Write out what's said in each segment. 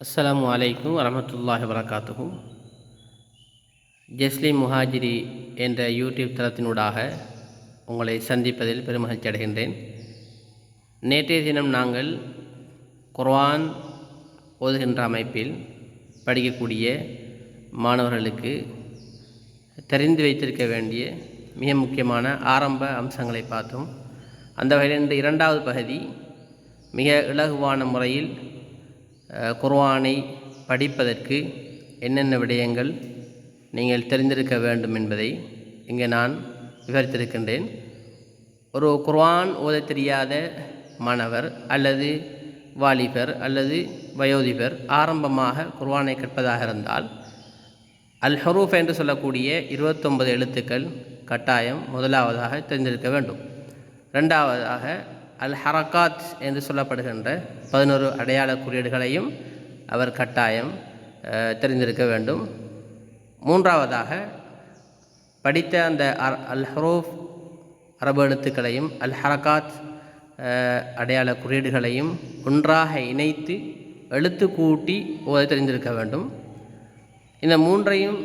அஸ்ஸலாமு அலைக்கும் வரஹ்மத்துல்லாஹி வபரகாத்துஹு. ஜஸ்லீம் முஹாஜிரி என்ற யூடியூப் தளத்தினூடாக உங்களை சந்திப்பதில் பெருமகிழ்ச்சி அடைகின்றேன். நேற்றைய தினம் நாங்கள் குர்ஆன் ஓதுகின்ற அமைப்பில் படிக்கக்கூடிய மாணவர்களுக்கு தெரிந்து வைத்திருக்க வேண்டிய மிக முக்கியமான ஆரம்ப அம்சங்களை பார்த்தோம். அந்த வகையில் இரண்டாவது பகுதி மிக இலகுவான முறையில் குர்ஆனை படிப்பதற்கு என்னென்ன விடயங்கள் நீங்கள் தெரிந்திருக்க வேண்டும் என்பதை இங்கே நான் விவரித்திருக்கின்றேன். ஒரு குர்ஆன் ஓத தெரியாத மாணவர் அல்லது வாலிபர் அல்லது வயோதிபர் ஆரம்பமாக குர்ஆனை கற்பதாக இருந்தால் அல் ஹுரூஃப் என்று சொல்லக்கூடிய 29 எழுத்துக்கள் கட்டாயம் முதலாவதாக தெரிந்திருக்க வேண்டும். இரண்டாவதாக அல் ஹரகாத் என்று சொல்லப்படுகின்ற 11 அடையாள குறியீடுகளையும் அவர் கட்டாயம் தெரிந்திருக்க வேண்டும். மூன்றாவதாக படித்த அந்த அல் ஹுரூஃப் அரபு எழுத்துக்களையும் அல் ஹரகாத் அடையாள குறியீடுகளையும் ஒன்றாக இணைத்து எழுத்து கூட்டி ஓத தெரிந்திருக்க வேண்டும். இந்த மூன்றையும்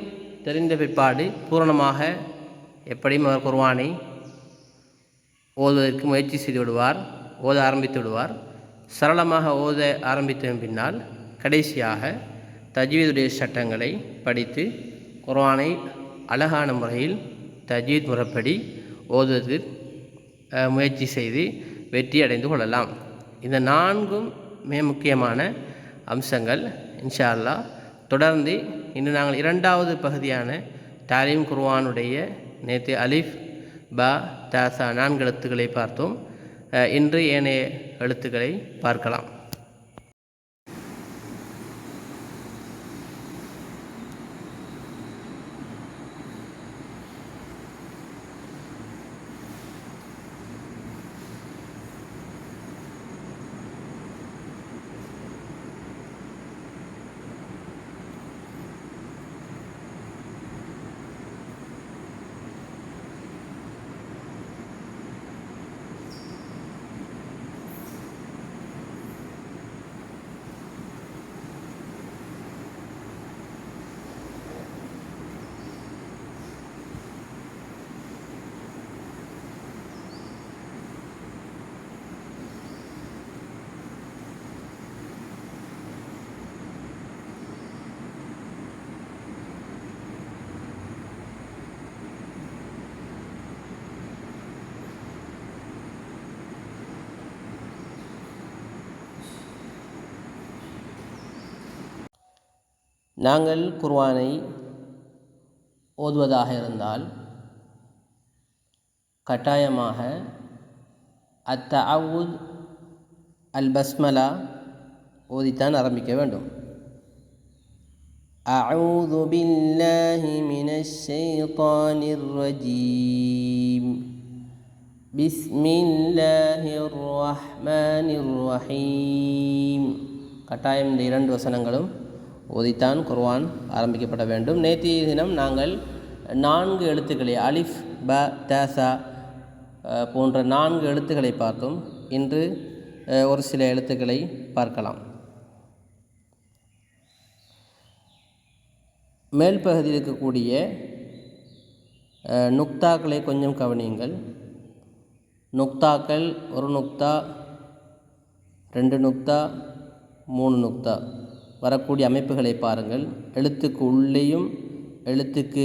தெரிந்த பிற்பாடு பூரணமாக எப்படியும் அவர் குர்ஆனை ஓதுவதற்கு முயற்சி செய்து விடுவார், ஓத ஆரம்பித்து விடுவார். சரளமாக ஓத ஆரம்பித்த பின்னால் கடைசியாக தஜ்வீதுடைய சட்டங்களை படித்து குர்ஆனை அழகான முறையில் தஜ்வீத் முறைப்படி ஓதுவதற்கு முயற்சி செய்து வெற்றி அடைந்து கொள்ளலாம். இந்த 4 மிக முக்கியமான அம்சங்கள் இன்ஷா அல்லாஹ். தொடர்ந்து இன்று நாங்கள் இரண்டாவது பகுதியான தாலீம் குர்ஆனுடைய நேற்று அலிஃப் பா தாசா 4 எழுத்துக்களை பார்த்தோம். இன்று ஏனைய எழுத்துக்களை பார்க்கலாம். நாங்கள் குர்ஆனை ஓதுவதாக இருந்தால் கட்டாயமாக அத்தஅவுத் அல் பஸ்மலா ஓதித்தான் ஆரம்பிக்க வேண்டும். அஊது பில்லாஹி மினஷ் ஷைத்தானிர் ரஜீம் பிஸ்மில்லாஹிர் ரஹ்மானிர் ரஹீம். கட்டாயம் இந்த 2 வசனங்களும் ஓதித்தான் குர்ஆன் ஆரம்பிக்கப்பட வேண்டும். நேற்றைய தினம் நாங்கள் 4 எழுத்துக்களை அலிஃப் ப தாசா போன்ற 4 எழுத்துக்களை பார்த்தோம். இன்று ஒரு சில எழுத்துக்களை பார்க்கலாம். மேல் பகுதியில் இருக்கக்கூடிய நுக்தாக்களை கொஞ்சம் கவனியுங்கள். நுக்தாக்கள் 1 நுக்தா, 2 நுக்தா, 3 நுக்தா வரக்கூடிய அமைப்புகளை பாருங்கள். எழுத்துக்கு உள்ளேயும் எழுத்துக்கு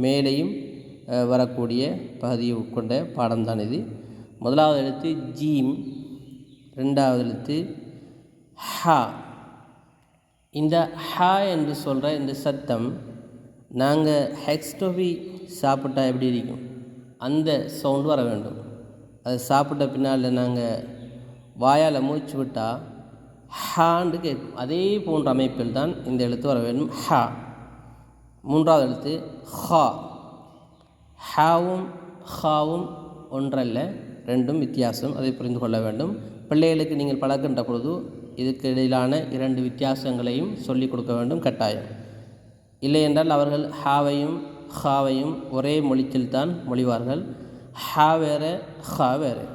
மேலேயும் வரக்கூடிய பகுதியை உட்கொண்ட பாடம்தான் இது. முதலாவது எழுத்து ஜீம், ரெண்டாவது எழுத்து ஹா. இந்த ஹா என்று சொல்கிற இந்த சத்தம் நாங்கள் ஹெக்ஸ்டோபி சாப்பிட்டா எப்படி இருக்கும் அந்த சவுண்டு வர வேண்டும். அது சாப்பிட்ட பின்னால் நாங்கள் வாயால் மூச்சு விட்டால் ஹாண்டு கேட்கும். அதே போன்ற அமைப்பில் தான் இந்த எழுத்து வர வேண்டும். ஹா. மூன்றாவது எழுத்து ஹா. ஹாவும் ஹாவும் ஒன்றல்ல, 2 வித்தியாசம். அதை புரிந்து கொள்ள வேண்டும். பிள்ளைகளுக்கு நீங்கள் பழக்கின்ற பொழுது இதுக்கு இடையிலான 2 வித்தியாசங்களையும் சொல்லிக் கொடுக்க வேண்டும் கட்டாயம். இல்லை என்றால் அவர்கள் ஹாவையும் ஹாவையும் ஒரே மொழித்தில் தான் மொழிவார்கள். ஹா வேறு ஹா வேறு.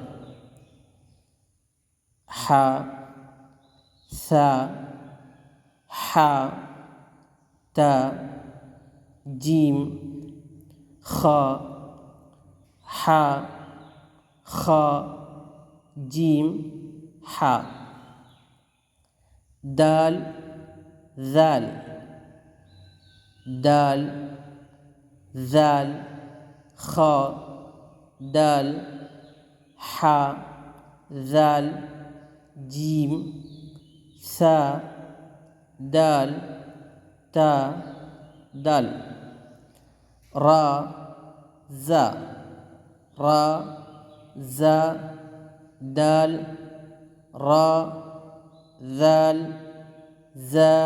ஹா, சா, ஹா த ஜீம் ஹா ஹா ஹா ஜீம் ஹா தால் ذال دال ذال خا دال حا ذال جيم ثا دال تا دال را زا را زا دال را ذال زا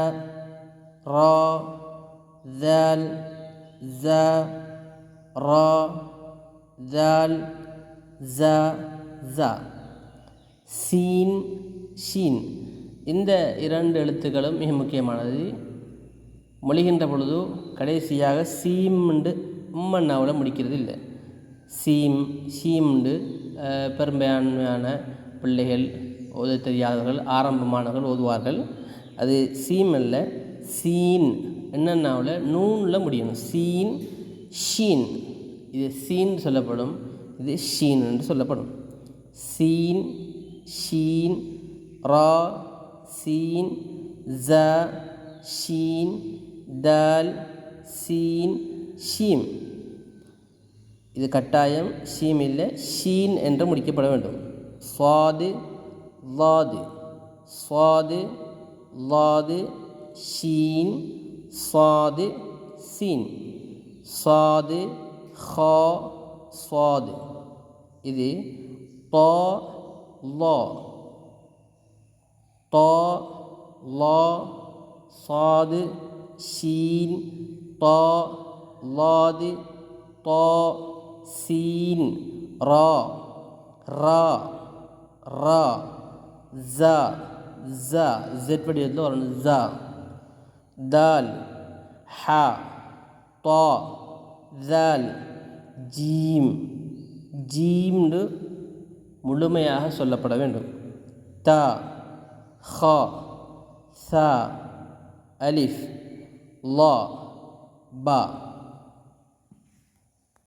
را ذال زا را ذال زا زா சீன் ஷீன் இந்த இரண்டு எழுத்துக்களும் மிக முக்கியமானது. மொழிகின்ற பொழுது கடைசியாக சீம்ண்டு உம்மன்னாவில் முடிக்கிறது இல்லை. சீம் ஷீம்ண்டு பெரும்பான்மையான பிள்ளைகள் ஓத தெரியாதவர்கள் ஆரம்பமானவர்கள் ஓதுவார்கள். அது சீம் அல்ல, சீன் என்னன்னாவில் நூனில் முடியணும். சீன் ஷீன், இது சீன் சொல்லப்படும், இது ஷீன் என்று சொல்லப்படும். சீன் ஷீன் ரா சீன் ஜ ஷீன் தால் சீன் ஷீம். இது கட்டாயம் ஷீம் இல்லை, ஷீன் என்று முடிக்கப்பட வேண்டும். ஸ்வாது லாது ஸ்வாது லாது ஷீன் சாது சீன் சாது ஹா ஸ்வாது. இது தா லா தா லா சாது ஷீன் தா லாது தா சீன் ரா ரா ரா ஜா ஜா ஜெட் வடிவத்தில் வரணும். ஜா தால் ஹா தா தால் ஜீம் ஜீம்னு முழுமையாக சொல்லப்பட வேண்டும். த ஹா சா அலிஃப் லா பா